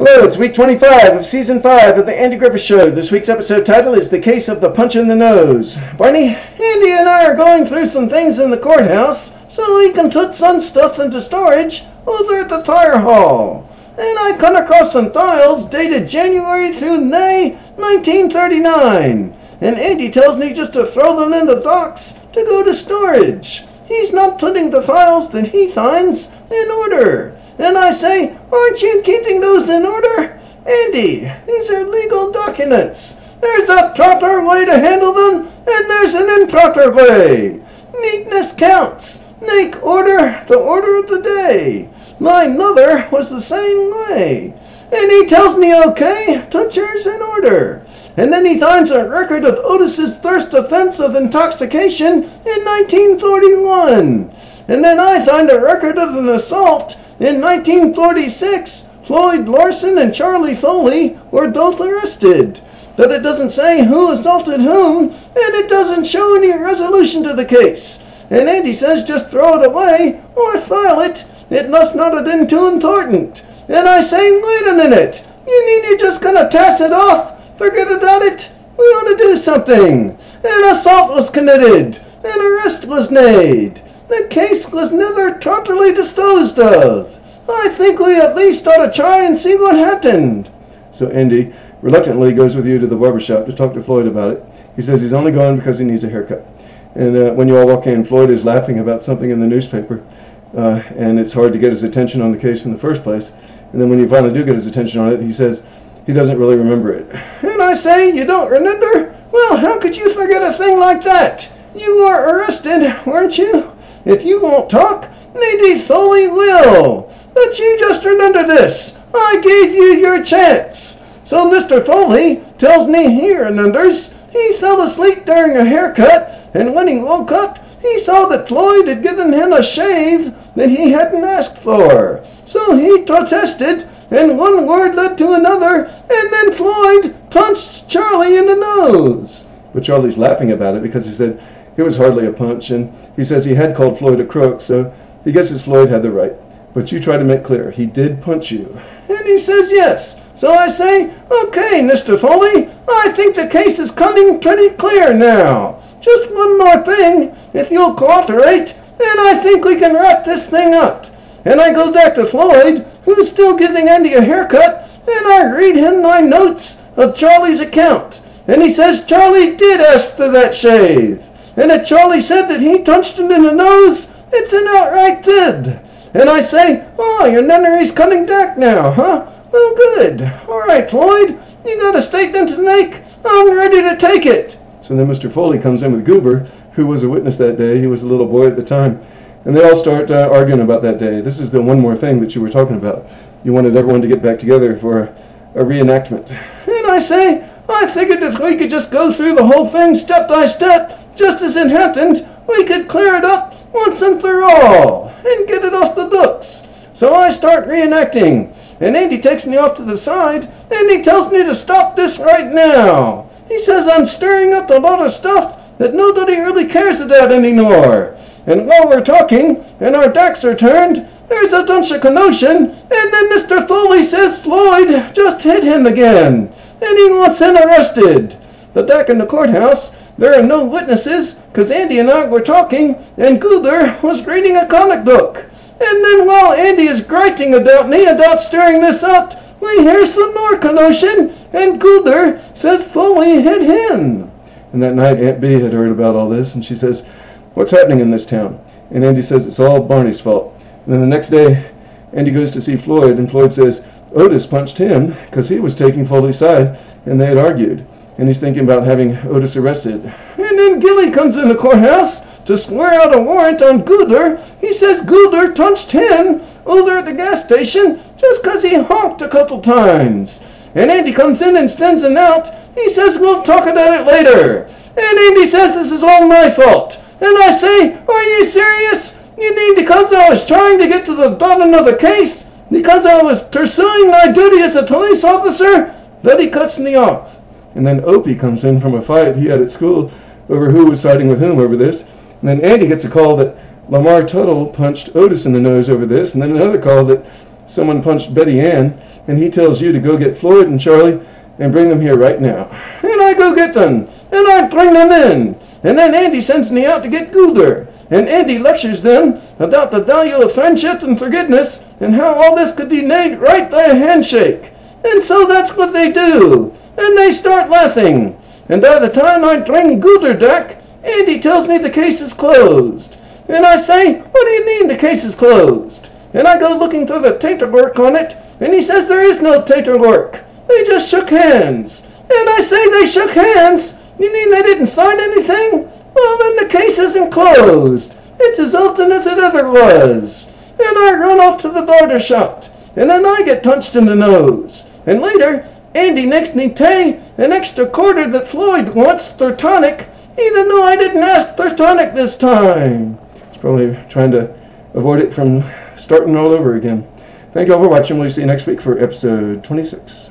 Hello, it's week 25 of season 5 of the Andy Griffith Show. This week's episode title is The Case of the Punch in the Nose. Barney, Andy and I are going through some things in the courthouse so we can put some stuff into storage over at the fire hall. And I come across some files dated January to May 1939. And Andy tells me just to throw them in the box to go to storage. He's not putting the files that he finds in order. And I say, aren't you keeping those in order? Andy, these are legal documents. There's a proper way to handle them, and there's an improper way. Neatness counts. Make order the order of the day. My mother was the same way. And he tells me, okay, put yours in order. And then he finds a record of Otis's first offense of intoxication in 1941. And then I find a record of an assault in 1946. Floyd Larson and Charlie Foley were both arrested. But it doesn't say who assaulted whom, and it doesn't show any resolution to the case. And Andy says just throw it away or file it. It must not have been too important. And I say, wait a minute. You mean you're just going to toss it off? Forget about it? We ought to do something. An assault was committed. An arrest was made. The case was never totally disposed of. I think we at least ought to try and see what happened. So Andy reluctantly goes with you to the barbershop to talk to Floyd about it. He says he's only going because he needs a haircut. And when you all walk in, Floyd is laughing about something in the newspaper. And it's hard to get his attention on the case in the first place. And then when you finally do get his attention on it, he says he doesn't really remember it. And I say, you don't remember? Well, how could you forget a thing like that? You were arrested, weren't you? If you won't talk, maybe Foley will. But you just remember this. I gave you your chance. So Mr. Foley tells me he remembers. He fell asleep during a haircut, and when he woke up, he saw that Floyd had given him a shave that he hadn't asked for. So he protested, and one word led to another, and then Floyd punched Charlie in the nose. But Charlie's laughing about it because he said it was hardly a punch, and he says he had called Floyd a crook, so he guesses Floyd had the right. But you try to make clear, he did punch you. And he says yes. So I say, okay, Mr. Foley, I think the case is coming pretty clear now. Just one more thing, if you'll cooperate, and I think we can wrap this thing up. And I go back to Floyd, who's still giving Andy a haircut, and I read him my notes of Charlie's account. And he says Charlie did ask for that shave. And if Charlie said that he punched him in the nose, it's an outright fib. And I say, oh, your memory's coming back now, huh? Well, good. All right, Floyd, you got a statement to make? I'm ready to take it. So then Mr. Foley comes in with Goober, who was a witness that day. He was a little boy at the time. And they all start arguing about that day. This is the one more thing that you were talking about. You wanted everyone to get back together for a reenactment. And I say, I figured if we could just go through the whole thing step by step, just as it happened, we could clear it up once and for all and get it off the books. So I start reenacting, and Andy takes me off to the side, and he tells me to stop this right now. He says I'm stirring up a lot of stuff that nobody really cares about anymore. And while we're talking, and our backs are turned, there's a bunch of commotion, and then Mr. Foley says Floyd just hit him again, and he wants him arrested. But back in the courthouse, there are no witnesses, because Andy and I were talking, and Goober was reading a comic book. And then while Andy is griping about me about stirring this up, we hear some more commotion, and Goober says Foley hit him. And that night Aunt Bee had heard about all this, and she says, what's happening in this town? And Andy says it's all Barney's fault. And then the next day, Andy goes to see Floyd, and Floyd says Otis punched him because he was taking Foley's side, and they had argued. And he's thinking about having Otis arrested. And then Gilly comes in the courthouse to swear out a warrant on Goober. He says Goober punched him over at the gas station just because he honked a couple times. And Andy comes in and sends him out. He says we'll talk about it later. And Andy says this is all my fault. And I say, are you serious? You mean because I was trying to get to the bottom of the case? Because I was pursuing my duty as a police officer? Then he cuts me off. And then Opie comes in from a fight he had at school over who was siding with whom over this. And then Andy gets a call that Lamar Tuttle punched Otis in the nose over this. And then another call that someone punched Betty Ann, and he tells you to go get Floyd and Charlie and bring them here right now. And I go get them, and I bring them in. And then Andy sends me out to get Goulder. And Andy lectures them about the value of friendship and forgiveness and how all this could be made right by a handshake. And so that's what they do. And they start laughing. And by the time I bring Goulder back, Andy tells me the case is closed. And I say, what do you mean the case is closed? And I go looking through the paperwork on it, and he says there is no paperwork. They just shook hands. And I say they shook hands? You mean they didn't sign anything? Well, then the case isn't closed. It's as open as it ever was. And I run off to the barber shop, and then I get punched in the nose. And later, Andy makes me pay an extra quarter that Floyd wants for tonic, even though I didn't ask for tonic this time. He's probably trying to avoid it from starting all over again. Thank you all for watching. We'll see you next week for episode 26.